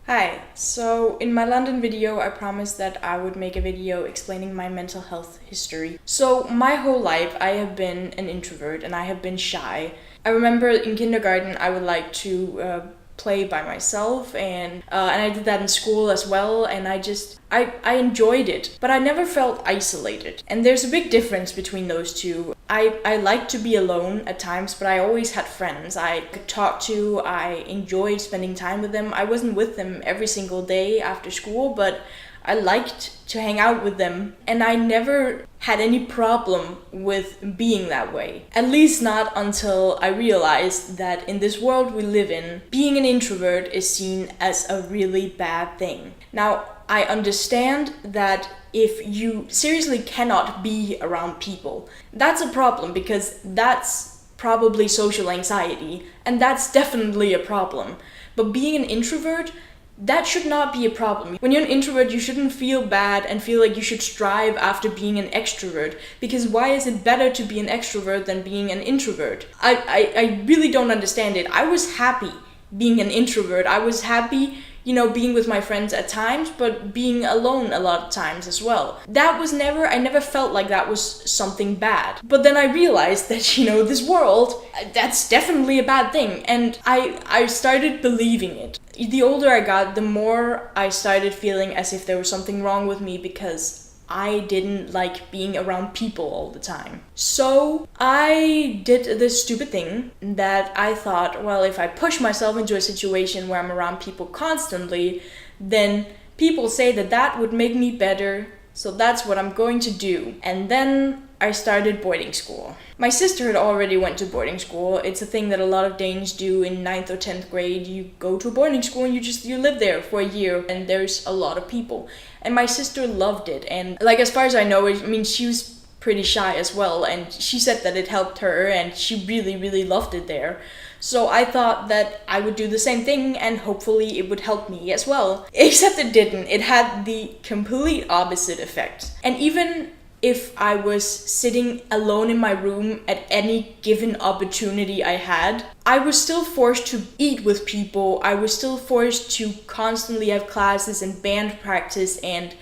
Hi, so in my London video I promised that I would make a video explaining my mental health history. So my whole life I have been an introvert and I have been shy. I remember in kindergarten I would like to play by myself and I did that in school as well, and I enjoyed it, but I never felt isolated. And there's a big difference between those two. I like to be alone at times, but I always had friends I could talk to. I enjoyed spending time with them. I wasn't with them every single day after school, but I liked to hang out with them, and I never had any problem with being that way. At least not until I realized that in this world we live in, being an introvert is seen as a really bad thing. Now, I understand that if you seriously cannot be around people, that's a problem, because that's probably social anxiety, and that's definitely a problem. But being an introvert, that should not be a problem. When you're an introvert, you shouldn't feel bad and feel like you should strive after being an extrovert, because why is it better to be an extrovert than being an introvert? I really don't understand it. I was happy being an introvert. I was happy, being with my friends at times, but being alone a lot of times as well. I never felt like that was something bad. But then I realized that, this world, that's definitely a bad thing. And I started believing it. The older I got, the more I started feeling as if there was something wrong with me, because I didn't like being around people all the time. So I did this stupid thing that I thought, well, if I push myself into a situation where I'm around people constantly, then people say that would make me better. So that's what I'm going to do. And then I started boarding school. My sister had already went to boarding school. It's a thing that a lot of Danes do in 9th or 10th grade. You go to a boarding school and you live there for a year, and there's a lot of people. And my sister loved it. And as far as I know, she was pretty shy as well, and she said that it helped her and she really, really loved it there. So I thought that I would do the same thing and hopefully it would help me as well. Except it didn't. It had the complete opposite effect. And even if I was sitting alone in my room at any given opportunity I had, I was still forced to eat with people. I was still forced to constantly have classes and band practice and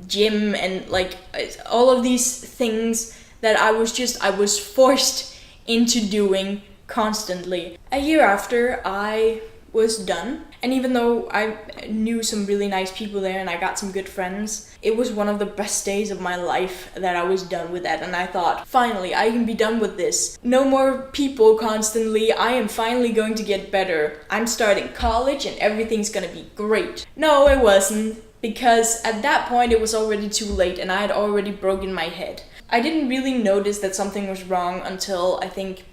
gym and all of these things that I was forced into doing constantly. A year after, I was done. And even though I knew some really nice people there and I got some good friends, it was one of the best days of my life that I was done with that. And I thought, finally, I can be done with this. No more people constantly. I am finally going to get better. I'm starting college and everything's gonna be great. No, it wasn't, because at that point it was already too late and I had already broken my head. I didn't really notice that something was wrong until I think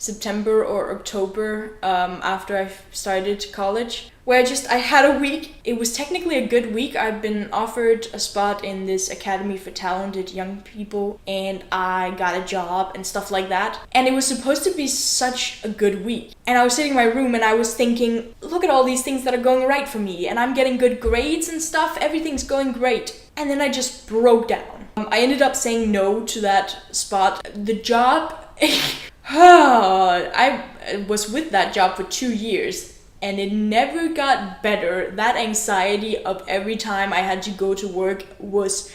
September or October, after I started college, where I had a week. It was technically a good week. I've been offered a spot in this academy for talented young people, and I got a job and stuff like that. And it was supposed to be such a good week. And I was sitting in my room and I was thinking, look at all these things that are going right for me, and I'm getting good grades and stuff. Everything's going great. And then I just broke down. I ended up saying no to that spot. The job... I was with that job for 2 years and it never got better. That anxiety of every time I had to go to work was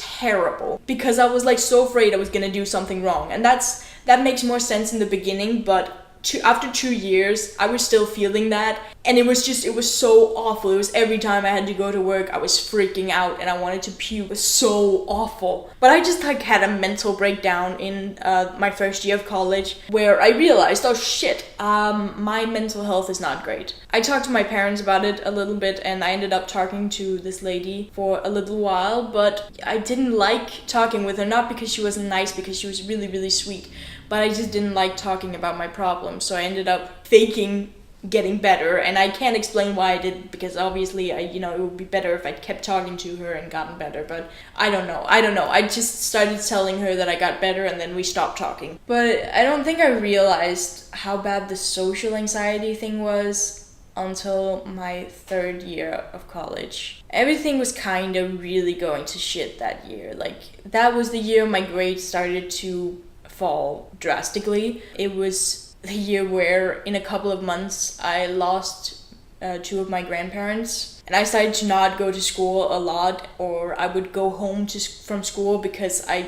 terrible, because I was so afraid I was gonna do something wrong. And that makes more sense in the beginning, but after 2 years, I was still feeling that, and it was so awful. It was every time I had to go to work, I was freaking out and I wanted to puke. It was so awful. But I just had a mental breakdown in my first year of college, where I realized, oh shit, my mental health is not great. I talked to my parents about it a little bit, and I ended up talking to this lady for a little while, but I didn't like talking with her, not because she wasn't nice, because she was really, really sweet. But I just didn't like talking about my problems, so I ended up faking getting better, and I can't explain why I did, because obviously it would be better if I kept talking to her and gotten better, but I don't know. I just started telling her that I got better, and then we stopped talking. But I don't think I realized how bad the social anxiety thing was until my 3rd year of college. Everything was kind of really going to shit that year. That was the year my grades started to fall drastically. It was the year where in a couple of months I lost two of my grandparents. And I started to not go to school a lot, or I would go home from school because I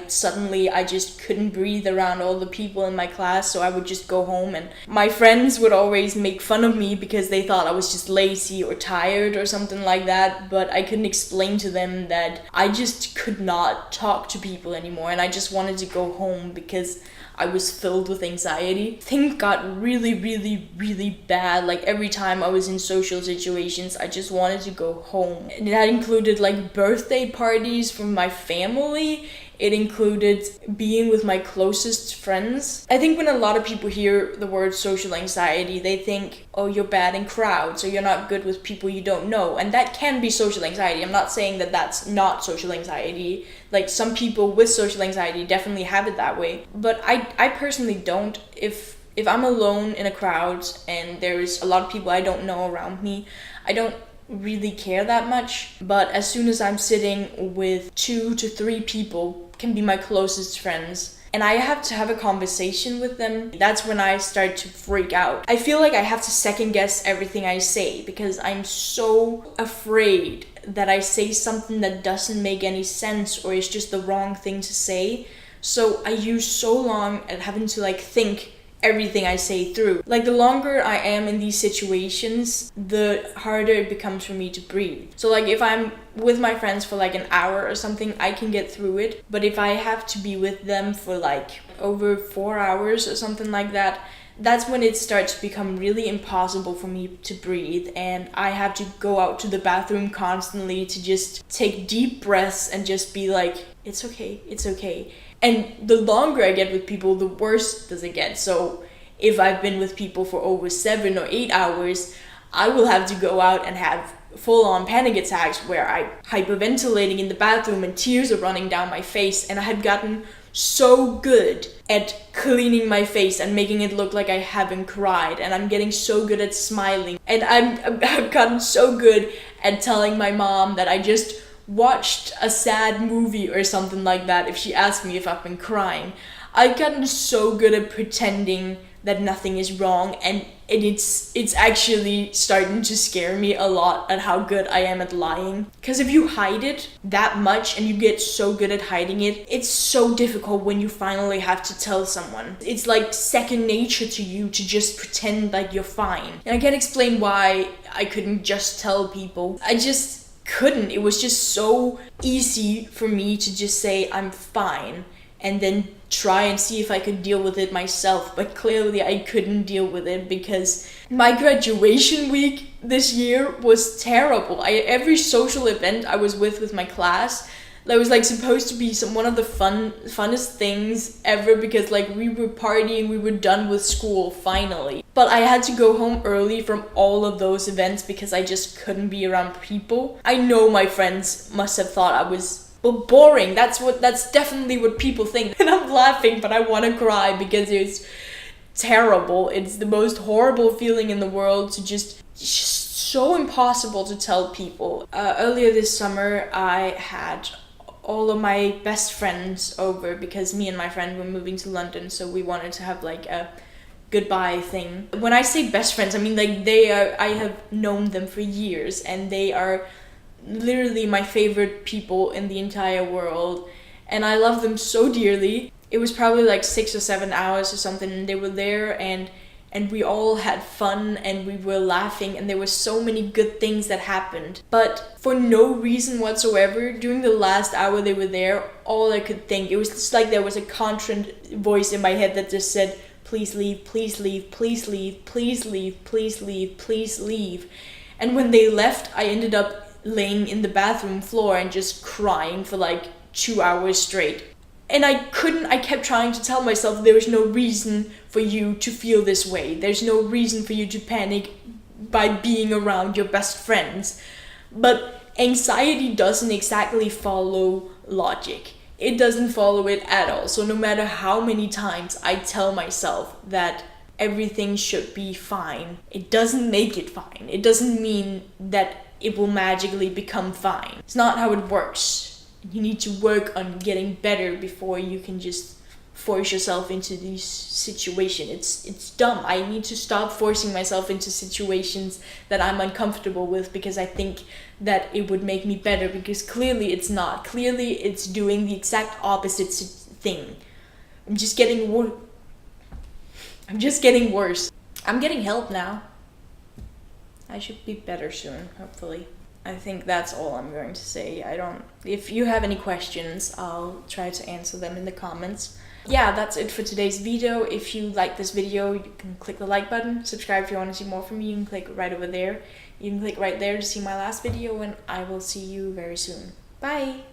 just couldn't breathe around all the people in my class, so I would just go home. And my friends would always make fun of me because they thought I was just lazy or tired or something like that, but I couldn't explain to them that I just could not talk to people anymore, and I just wanted to go home because I was filled with anxiety. Things got really, really, really bad. Like every time I was in social situations, I just wanted to go home. And that included like birthday parties from my family. It included being with my closest friends. I think when a lot of people hear the word social anxiety, they think, oh, you're bad in crowds, or you're not good with people you don't know. And that can be social anxiety. I'm not saying that that's not social anxiety. Like some people with social anxiety definitely have it that way. But I personally don't. If I'm alone in a crowd and there's a lot of people I don't know around me, I don't really care that much. But as soon as I'm sitting with 2 to 3 people, can be my closest friends, and I have to have a conversation with them, that's when I start to freak out. I feel like I have to second guess everything I say because I'm so afraid that I say something that doesn't make any sense or is just the wrong thing to say. So I use so long at having to like think everything I say through. Like the longer I am in these situations, the harder it becomes for me to breathe. So like if I'm with my friends for like an hour or something, I can get through it. But if I have to be with them for like over 4 hours or something like that, that's when it starts to become really impossible for me to breathe, and I have to go out to the bathroom constantly to just take deep breaths and just be like, it's okay, it's okay. And the longer I get with people, the worse does it get. So if I've been with people for over 7 or 8 hours, I will have to go out and have full-on panic attacks where I'm hyperventilating in the bathroom and tears are running down my face. And I have gotten so good at cleaning my face and making it look like I haven't cried, and I'm getting so good at smiling, and I've gotten so good at telling my mom that I just watched a sad movie or something like that if she asks me if I've been crying. I've gotten so good at pretending that nothing is wrong, and it's actually starting to scare me a lot at how good I am at lying. Because if you hide it that much and you get so good at hiding it, it's so difficult when you finally have to tell someone. It's like second nature to you to just pretend like you're fine. And I can't explain why I couldn't just tell people. I just couldn't. It was just so easy for me to just say I'm fine and then try and see if I could deal with it myself. But clearly I couldn't deal with it because my graduation week this year was terrible. Every social event I was with my class, that was like supposed to be one of the funnest things ever, because like we were partying, we were done with school finally. But I had to go home early from all of those events because I just couldn't be around people. I know my friends must have thought I was boring. That's definitely what people think. And I'm laughing, but I want to cry because it's terrible. It's the most horrible feeling in the world to just so impossible to tell people. Earlier this summer, I had all of my best friends over because me and my friend were moving to London, so we wanted to have like a goodbye thing. When I say best friends, I mean like I have known them for years, and they are literally my favorite people in the entire world, and I love them so dearly. It was probably like 6 or 7 hours or something, and they were there, and we all had fun, and we were laughing, and there were so many good things that happened. But for no reason whatsoever, during the last hour they were there, all I could think, it was just like there was a constant voice in my head that just said, please leave, please leave, please leave, please leave, please leave, please leave. And when they left, I ended up laying in the bathroom floor and just crying for like 2 hours straight. And I kept trying to tell myself there is no reason for you to feel this way. There's no reason for you to panic by being around your best friends. But anxiety doesn't exactly follow logic. It doesn't follow it at all. So no matter how many times I tell myself that everything should be fine, it doesn't make it fine. It doesn't mean that it will magically become fine. It's not how it works. You need to work on getting better before you can just force yourself into these situations. It's dumb. I need to stop forcing myself into situations that I'm uncomfortable with because I think that it would make me better, because clearly it's not. Clearly it's doing the exact opposite thing. I'm just getting worse. I'm getting help now. I should be better soon, hopefully. I think that's all I'm going to say. If you have any questions, I'll try to answer them in the comments. Yeah, that's it for today's video. If you like this video, you can click the like button. Subscribe if you want to see more from me. You can click right over there. You can click right there to see my last video, and I will see you very soon. Bye!